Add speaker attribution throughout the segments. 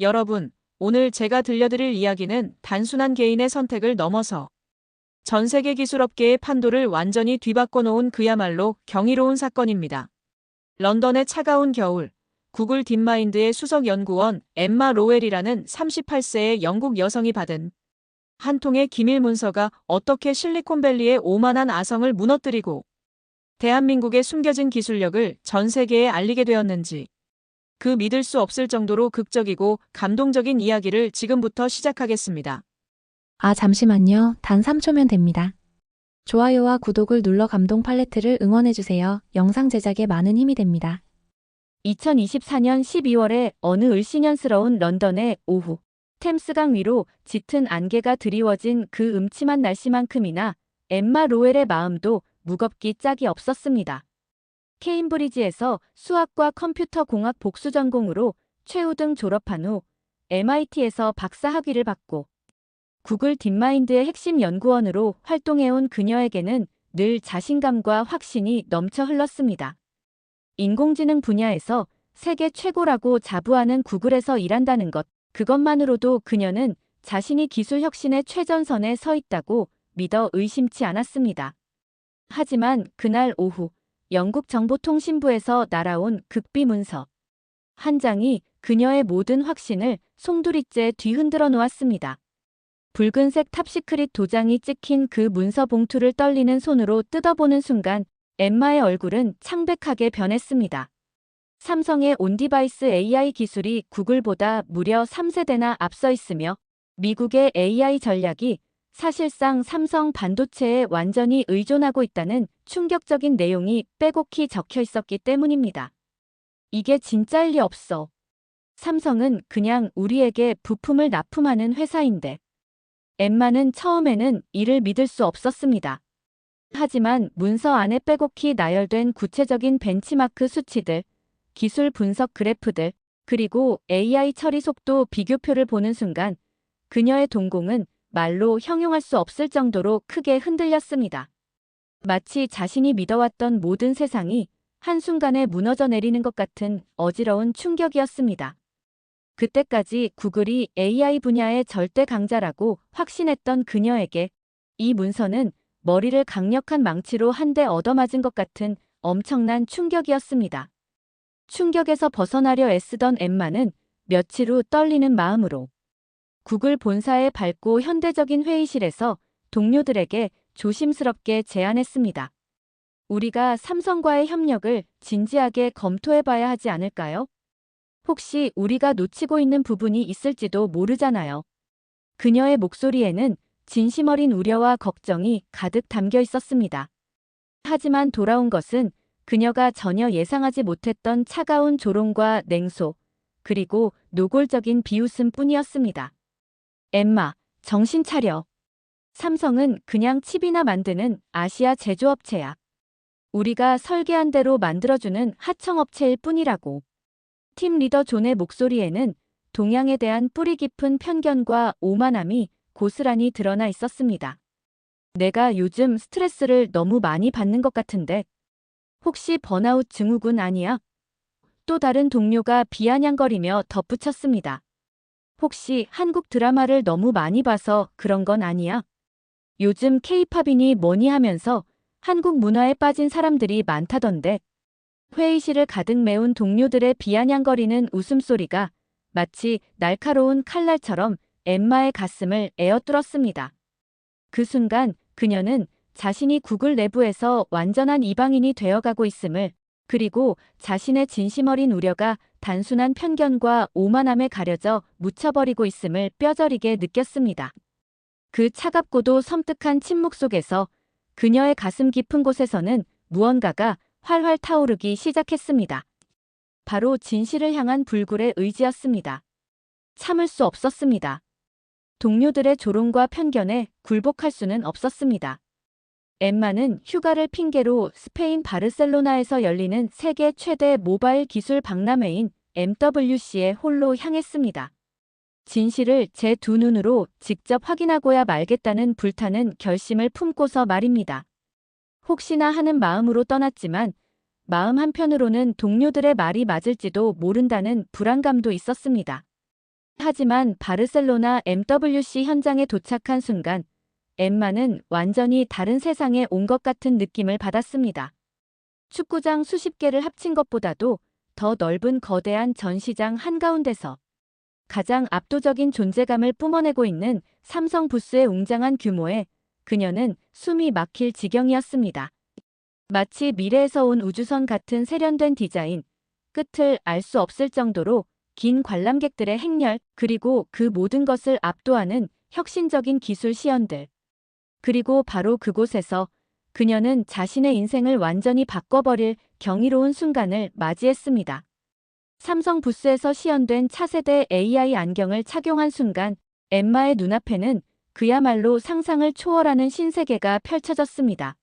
Speaker 1: 여러분, 오늘 제가 들려드릴 이야기는 단순한 개인의 선택을 넘어서 전 세계 기술업계의 판도를 완전히 뒤바꿔 놓은 그야말로 경이로운 사건입니다. 런던의 차가운 겨울, 구글 딥마인드의 수석 연구원 엠마 로웰이라는 38세의 영국 여성이 받은 한 통의 기밀 문서가 어떻게 실리콘밸리의 오만한 아성을 무너뜨리고 대한민국의 숨겨진 기술력을 전 세계에 알리게 되었는지, 그 믿을 수 없을 정도로 극적이고 감동적인 이야기를 지금부터 시작하겠습니다.
Speaker 2: 잠시만요. 단 3초면 됩니다. 좋아요와 구독을 눌러 감동 팔레트를 응원해주세요. 영상 제작에 많은 힘이 됩니다.
Speaker 3: 2024년 12월에 어느 을씨년스러운 런던의 오후, 템스강 위로 짙은 안개가 드리워진 그 음침한 날씨만큼이나 엠마 로웰의 마음도 무겁기 짝이 없었습니다. 케임브리지에서 수학과 컴퓨터 공학 복수 전공으로 최우등 졸업한 후 MIT에서 박사 학위를 받고 구글 딥마인드의 핵심 연구원으로 활동해온 그녀에게는 늘 자신감과 확신이 넘쳐 흘렀습니다. 인공지능 분야에서 세계 최고라고 자부하는 구글에서 일한다는 것, 그것만으로도 그녀는 자신이 기술 혁신의 최전선에 서 있다고 믿어 의심치 않았습니다. 하지만 그날 오후, 영국 정보통신부에서 날아온 극비 문서 한 장이 그녀의 모든 확신을 송두리째 뒤흔들어 놓았습니다. 붉은색 탑시크릿 도장이 찍힌 그 문서 봉투를 떨리는 손으로 뜯어보는 순간 엠마의 얼굴은 창백하게 변했습니다. 삼성의 온디바이스 AI 기술이 구글보다 무려 3세대나 앞서 있으며 미국의 AI 전략이 사실상 삼성 반도체에 완전히 의존하고 있다는 충격적인 내용이 빼곡히 적혀 있었기 때문입니다. 이게 진짜일 리 없어. 삼성은 그냥 우리에게 부품을 납품하는 회사인데. 엠마는 처음에는 이를 믿을 수 없었습니다. 하지만 문서 안에 빼곡히 나열된 구체적인 벤치마크 수치들, 기술 분석 그래프들, 그리고 AI 처리 속도 비교표를 보는 순간 그녀의 동공은 말로 형용할 수 없을 정도로 크게 흔들렸습니다. 마치 자신이 믿어왔던 모든 세상이 한순간에 무너져 내리는 것 같은 어지러운 충격이었습니다. 그때까지 구글이 AI 분야의 절대 강자라고 확신했던 그녀에게 이 문서는 머리를 강력한 망치로 한 대 얻어맞은 것 같은 엄청난 충격이었습니다. 충격에서 벗어나려 애쓰던 엠마는 며칠 후 떨리는 마음으로 구글 본사의 밝고 현대적인 회의실에서 동료들에게 조심스럽게 제안했습니다. 우리가 삼성과의 협력을 진지하게 검토해봐야 하지 않을까요? 혹시 우리가 놓치고 있는 부분이 있을지도 모르잖아요. 그녀의 목소리에는 진심 어린 우려와 걱정이 가득 담겨 있었습니다. 하지만 돌아온 것은 그녀가 전혀 예상하지 못했던 차가운 조롱과 냉소, 그리고 노골적인 비웃음 뿐이었습니다. 엠마, 정신 차려. 삼성은 그냥 칩이나 만드는 아시아 제조업체야. 우리가 설계한 대로 만들어주는 하청업체일 뿐이라고. 팀 리더 존의 목소리에는 동양에 대한 뿌리 깊은 편견과 오만함이 고스란히 드러나 있었습니다. 내가 요즘 스트레스를 너무 많이 받는 것 같은데 혹시 번아웃 증후군 아니야? 또 다른 동료가 비아냥거리며 덧붙였습니다. 혹시 한국 드라마를 너무 많이 봐서 그런 건 아니야? 요즘 케이팝이니 뭐니 하면서 한국 문화에 빠진 사람들이 많다던데. 회의실을 가득 메운 동료들의 비아냥거리는 웃음소리가 마치 날카로운 칼날처럼 엠마의 가슴을 에어뚫었습니다. 그 순간 그녀는 자신이 구글 내부에서 완전한 이방인이 되어가고 있음을, 그리고 자신의 진심 어린 우려가 단순한 편견과 오만함에 가려져 묻혀버리고 있음을 뼈저리게 느꼈습니다. 그 차갑고도 섬뜩한 침묵 속에서 그녀의 가슴 깊은 곳에서는 무언가가 활활 타오르기 시작했습니다. 바로 진실을 향한 불굴의 의지였습니다. 참을 수 없었습니다. 동료들의 조롱과 편견에 굴복할 수는 없었습니다. 엠마는 휴가를 핑계로 스페인 바르셀로나에서 열리는 세계 최대 모바일 기술 박람회인 MWC에 홀로 향했습니다. 진실을 제 두 눈으로 직접 확인하고야 말겠다는 불타는 결심을 품고서 말입니다. 혹시나 하는 마음으로 떠났지만 마음 한편으로는 동료들의 말이 맞을지도 모른다는 불안감도 있었습니다. 하지만 바르셀로나 MWC 현장에 도착한 순간 엠마는 완전히 다른 세상에 온 것 같은 느낌을 받았습니다. 축구장 수십 개를 합친 것보다도 더 넓은 거대한 전시장 한가운데서 가장 압도적인 존재감을 뿜어내고 있는 삼성 부스의 웅장한 규모에 그녀는 숨이 막힐 지경이었습니다. 마치 미래에서 온 우주선 같은 세련된 디자인, 끝을 알 수 없을 정도로 긴 관람객들의 행렬, 그리고 그 모든 것을 압도하는 혁신적인 기술 시연들. 그리고 바로 그곳에서 그녀는 자신의 인생을 완전히 바꿔버릴 경이로운 순간을 맞이했습니다. 삼성 부스에서 시연된 차세대 AI 안경을 착용한 순간 엠마의 눈앞에는 그야말로 상상을 초월하는 신세계가 펼쳐졌습니다.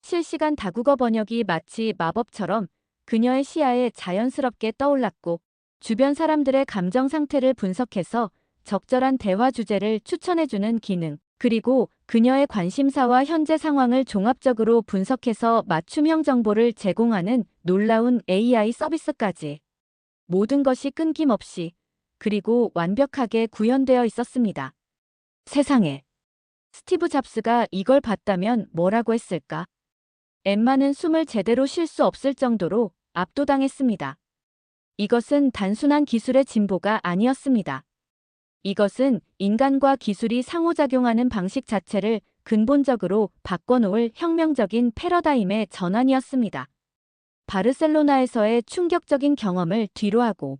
Speaker 3: 실시간 다국어 번역이 마치 마법처럼 그녀의 시야에 자연스럽게 떠올랐고 주변 사람들의 감정 상태를 분석해서 적절한 대화 주제를 추천해주는 기능, 그리고 그녀의 관심사와 현재 상황을 종합적으로 분석해서 맞춤형 정보를 제공하는 놀라운 AI 서비스까지. 모든 것이 끊김없이 그리고 완벽하게 구현되어 있었습니다. 세상에. 스티브 잡스가 이걸 봤다면 뭐라고 했을까? 엠마는 숨을 제대로 쉴 수 없을 정도로 압도당했습니다. 이것은 단순한 기술의 진보가 아니었습니다. 이것은 인간과 기술이 상호작용하는 방식 자체를 근본적으로 바꿔놓을 혁명적인 패러다임의 전환이었습니다. 바르셀로나에서의 충격적인 경험을 뒤로하고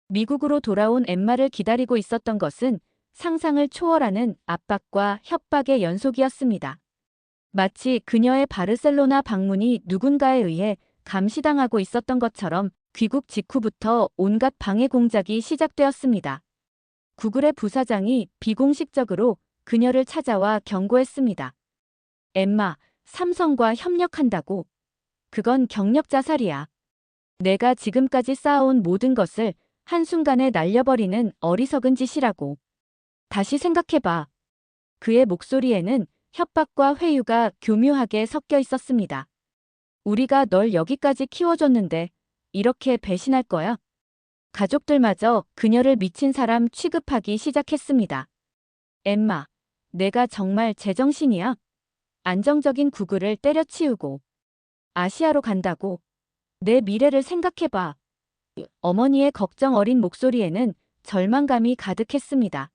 Speaker 3: 미국으로 돌아온 엠마를 기다리고 있었던 것은 상상을 초월하는 압박과 협박의 연속이었습니다. 마치 그녀의 바르셀로나 방문이 누군가에 의해 감시당하고 있었던 것처럼 귀국 직후부터 온갖 방해 공작이 시작되었습니다. 구글의 부사장이 비공식적으로 그녀를 찾아와 경고했습니다. 엠마, 삼성과 협력한다고. 그건 경력 자살이야. 내가 지금까지 쌓아온 모든 것을 한순간에 날려버리는 어리석은 짓이라고. 다시 생각해봐. 그의 목소리에는 협박과 회유가 교묘하게 섞여 있었습니다. 우리가 널 여기까지 키워줬는데 이렇게 배신할 거야? 가족들마저 그녀를 미친 사람 취급하기 시작했습니다. 엠마, 내가 정말 제정신이야? 안정적인 구글을 때려치우고 아시아로 간다고. 내 미래를 생각해봐. 어머니의 걱정 어린 목소리에는 절망감이 가득했습니다.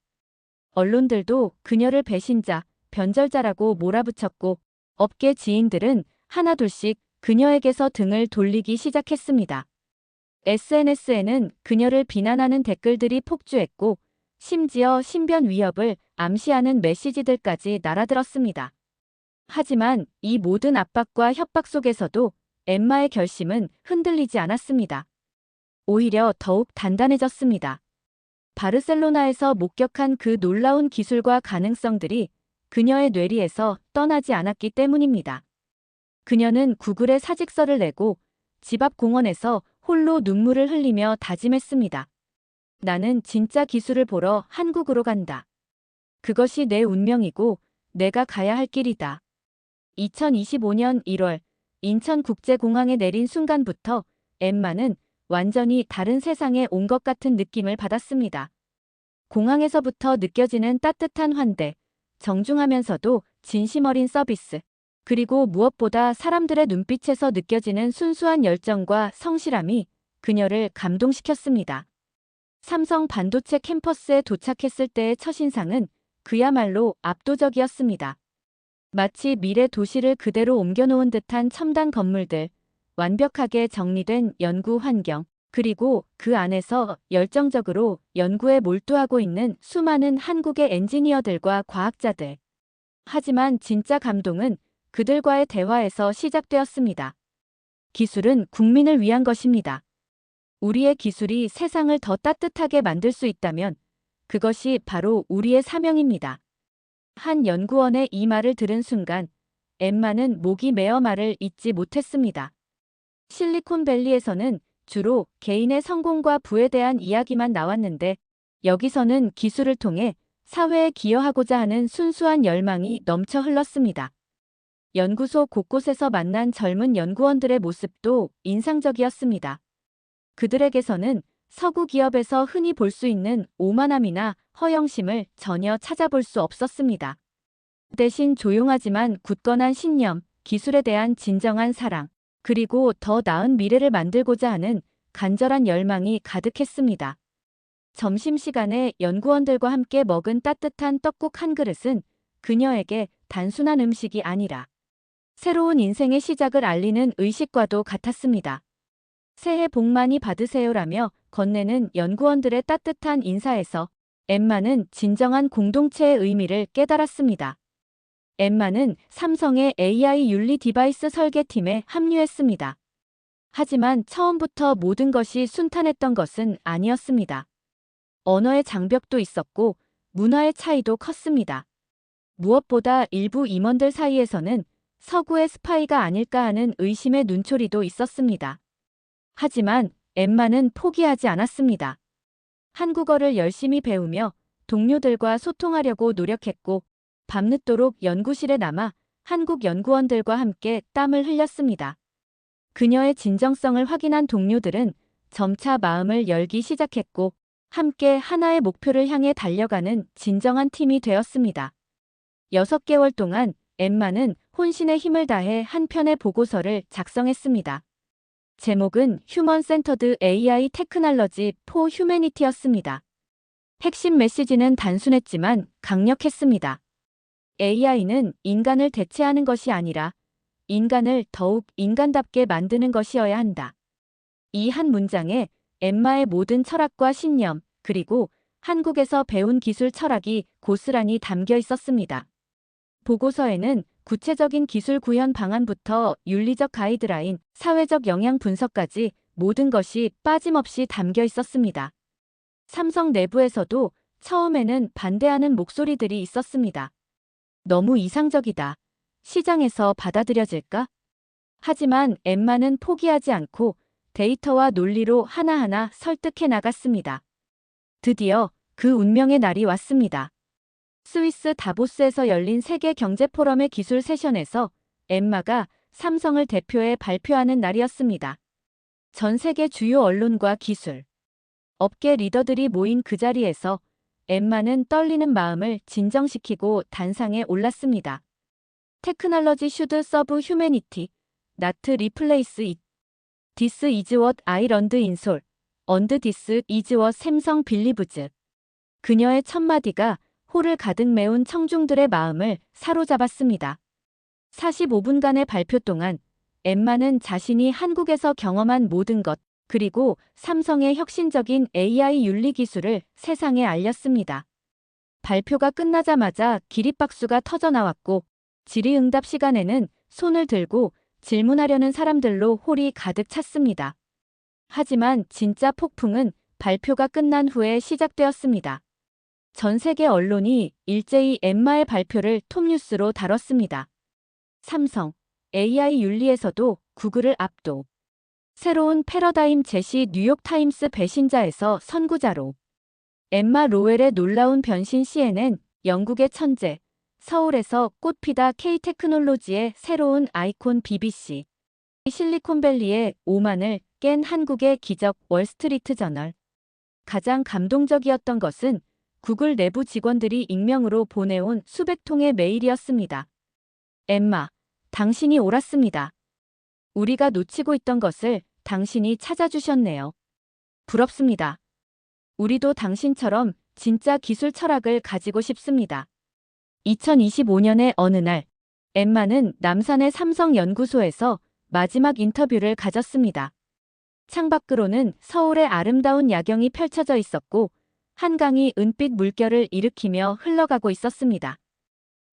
Speaker 3: 언론들도 그녀를 배신자, 변절자라고 몰아붙였고 업계 지인들은 하나둘씩 그녀에게서 등을 돌리기 시작했습니다. SNS에는 그녀를 비난하는 댓글들이 폭주했고 심지어 신변 위협을 암시하는 메시지들까지 날아들었습니다. 하지만 이 모든 압박과 협박 속에서도 엠마의 결심은 흔들리지 않았습니다. 오히려 더욱 단단해졌습니다. 바르셀로나에서 목격한 그 놀라운 기술과 가능성들이 그녀의 뇌리에서 떠나지 않았기 때문입니다. 그녀는 구글에 사직서를 내고 집 앞 공원에서 홀로 눈물을 흘리며 다짐했습니다. 나는 진짜 기술을 보러 한국으로 간다. 그것이 내 운명이고 내가 가야 할 길이다. 2025년 1월 인천국제공항에 내린 순간부터 엠마는 완전히 다른 세상에 온 것 같은 느낌을 받았습니다. 공항에서부터 느껴지는 따뜻한 환대, 정중하면서도 진심 어린 서비스, 그리고 무엇보다 사람들의 눈빛에서 느껴지는 순수한 열정과 성실함이 그녀를 감동시켰습니다. 삼성 반도체 캠퍼스에 도착했을 때의 첫인상은 그야말로 압도적이었습니다. 마치 미래 도시를 그대로 옮겨놓은 듯한 첨단 건물들, 완벽하게 정리된 연구 환경, 그리고 그 안에서 열정적으로 연구에 몰두하고 있는 수많은 한국의 엔지니어들과 과학자들. 하지만 진짜 감동은 그들과의 대화에서 시작되었습니다. 기술은 국민을 위한 것입니다. 우리의 기술이 세상을 더 따뜻하게 만들 수 있다면 그것이 바로 우리의 사명입니다. 한 연구원의 이 말을 들은 순간 엠마는 목이 메어 말을 잇지 못했습니다. 실리콘밸리에서는 주로 개인의 성공과 부에 대한 이야기만 나왔는데 여기서는 기술을 통해 사회에 기여하고자 하는 순수한 열망이 넘쳐 흘렀습니다. 연구소 곳곳에서 만난 젊은 연구원들의 모습도 인상적이었습니다. 그들에게서는 서구 기업에서 흔히 볼 수 있는 오만함이나 허영심을 전혀 찾아볼 수 없었습니다. 대신 조용하지만 굳건한 신념, 기술에 대한 진정한 사랑, 그리고 더 나은 미래를 만들고자 하는 간절한 열망이 가득했습니다. 점심시간에 연구원들과 함께 먹은 따뜻한 떡국 한 그릇은 그녀에게 단순한 음식이 아니라 새로운 인생의 시작을 알리는 의식과도 같았습니다. 새해 복 많이 받으세요라며 건네는 연구원들의 따뜻한 인사에서 엠마는 진정한 공동체의 의미를 깨달았습니다. 엠마는 삼성의 AI 윤리 디바이스 설계팀에 합류했습니다. 하지만 처음부터 모든 것이 순탄했던 것은 아니었습니다. 언어의 장벽도 있었고 문화의 차이도 컸습니다. 무엇보다 일부 임원들 사이에서는 서구의 스파이가 아닐까 하는 의심의 눈초리도 있었습니다. 하지만 엠마는 포기하지 않았습니다. 한국어를 열심히 배우며 동료들과 소통하려고 노력했고 밤늦도록 연구실에 남아 한국 연구원들과 함께 땀을 흘렸습니다. 그녀의 진정성을 확인한 동료들은 점차 마음을 열기 시작했고 함께 하나의 목표를 향해 달려가는 진정한 팀이 되었습니다. 6개월 동안 엠마는 혼신의 힘을 다해 한 편의 보고서를 작성했습니다. 제목은 휴먼 센터드 AI 테크놀로지 포 휴머니티였습니다. 핵심 메시지는 단순했지만 강력했습니다. AI는 인간을 대체하는 것이 아니라 인간을 더욱 인간답게 만드는 것이어야 한다. 이 한 문장에 엠마의 모든 철학과 신념, 그리고 한국에서 배운 기술 철학이 고스란히 담겨 있었습니다. 보고서에는 구체적인 기술 구현 방안부터 윤리적 가이드라인, 사회적 영향 분석까지 모든 것이 빠짐없이 담겨 있었습니다. 삼성 내부에서도 처음에는 반대하는 목소리들이 있었습니다. 너무 이상적이다. 시장에서 받아들여질까? 하지만 엠마는 포기하지 않고 데이터와 논리로 하나하나 설득해 나갔습니다. 드디어 그 운명의 날이 왔습니다. 스위스 다보스에서 열린 세계 경제 포럼의 기술 세션에서 엠마가 삼성을 대표해 발표하는 날이었습니다. 전 세계 주요 언론과 기술, 업계 리더들이 모인 그 자리에서 엠마는 떨리는 마음을 진정시키고 단상에 올랐습니다. 테크놀로지 should serve humanity, not replace it. This is what I learned in Seoul, and this is what 삼성 believes. 그녀의 첫마디가 홀을 가득 메운 청중들의 마음을 사로잡았습니다. 45분간의 발표 동안 엠마는 자신이 한국에서 경험한 모든 것, 그리고 삼성의 혁신적인 AI 윤리 기술을 세상에 알렸습니다. 발표가 끝나자마자 기립박수가 터져나왔고 질의응답 시간에는 손을 들고 질문하려는 사람들로 홀이 가득 찼습니다. 하지만 진짜 폭풍은 발표가 끝난 후에 시작되었습니다. 전 세계 언론이 일제히 엠마의 발표를 톱뉴스로 다뤘습니다. 삼성, AI 윤리에서도 구글을 압도. 새로운 패러다임 제시 뉴욕타임스 배신자에서 선구자로. 엠마 로웰의 놀라운 변신 CNN, 영국의 천재. 서울에서 꽃피다 K테크놀로지의 새로운 아이콘 BBC. 실리콘밸리의 오만을 깬 한국의 기적 월스트리트 저널. 가장 감동적이었던 것은 구글 내부 직원들이 익명으로 보내온 수백 통의 메일이었습니다. 엠마, 당신이 옳았습니다. 우리가 놓치고 있던 것을 당신이 찾아주셨네요. 부럽습니다. 우리도 당신처럼 진짜 기술 철학을 가지고 싶습니다. 2025년의 어느 날, 엠마는 남산의 삼성연구소에서 마지막 인터뷰를 가졌습니다. 창밖으로는 서울의 아름다운 야경이 펼쳐져 있었고 한강이 은빛 물결을 일으키며 흘러가고 있었습니다.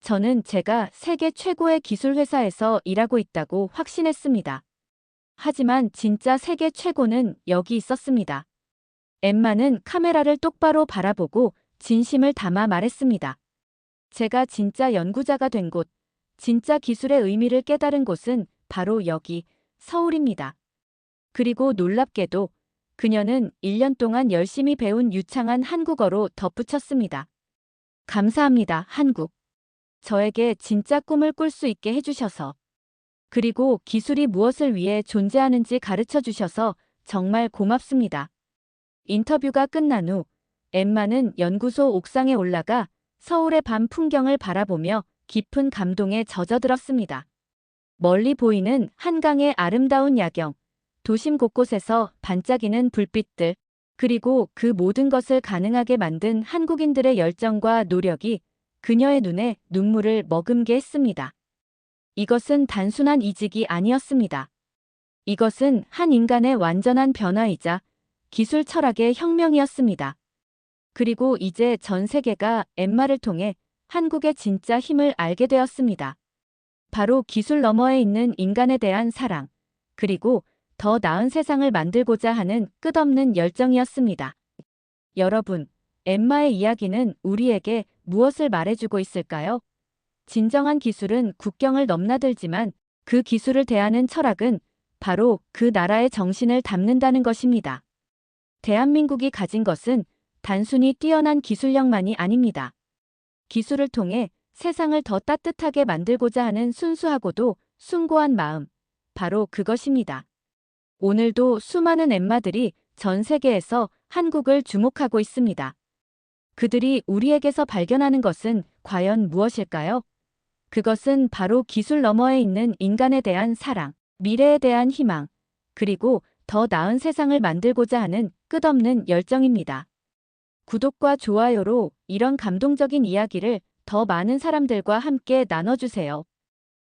Speaker 3: 저는 제가 세계 최고의 기술 회사에서 일하고 있다고 확신했습니다. 하지만 진짜 세계 최고는 여기 있었습니다. 엠마는 카메라를 똑바로 바라보고 진심을 담아 말했습니다. 제가 진짜 연구자가 된 곳, 진짜 기술의 의미를 깨달은 곳은 바로 여기, 서울입니다. 그리고 놀랍게도 그녀는 1년 동안 열심히 배운 유창한 한국어로 덧붙였습니다. 감사합니다, 한국. 저에게 진짜 꿈을 꿀 수 있게 해주셔서. 그리고 기술이 무엇을 위해 존재하는지 가르쳐 주셔서 정말 고맙습니다. 인터뷰가 끝난 후 엠마는 연구소 옥상에 올라가 서울의 밤 풍경을 바라보며 깊은 감동에 젖어들었습니다. 멀리 보이는 한강의 아름다운 야경, 도심 곳곳에서 반짝이는 불빛들, 그리고 그 모든 것을 가능하게 만든 한국인들의 열정과 노력이 그녀의 눈에 눈물을 머금게 했습니다. 이것은 단순한 이직이 아니었습니다. 이것은 한 인간의 완전한 변화이자 기술 철학의 혁명이었습니다. 그리고 이제 전 세계가 엠마를 통해 한국의 진짜 힘을 알게 되었습니다. 바로 기술 너머에 있는 인간에 대한 사랑, 그리고 더 나은 세상을 만들고자 하는 끝없는 열정이었습니다. 여러분, 엠마의 이야기는 우리에게 무엇을 말해주고 있을까요? 진정한 기술은 국경을 넘나들지만 그 기술을 대하는 철학은 바로 그 나라의 정신을 담는다는 것입니다. 대한민국이 가진 것은 단순히 뛰어난 기술력만이 아닙니다. 기술을 통해 세상을 더 따뜻하게 만들고자 하는 순수하고도 숭고한 마음, 바로 그것입니다. 오늘도 수많은 엠마들이 전 세계에서 한국을 주목하고 있습니다. 그들이 우리에게서 발견하는 것은 과연 무엇일까요? 그것은 바로 기술 너머에 있는 인간에 대한 사랑, 미래에 대한 희망, 그리고 더 나은 세상을 만들고자 하는 끝없는 열정입니다. 구독과 좋아요로 이런 감동적인 이야기를 더 많은 사람들과 함께 나눠주세요.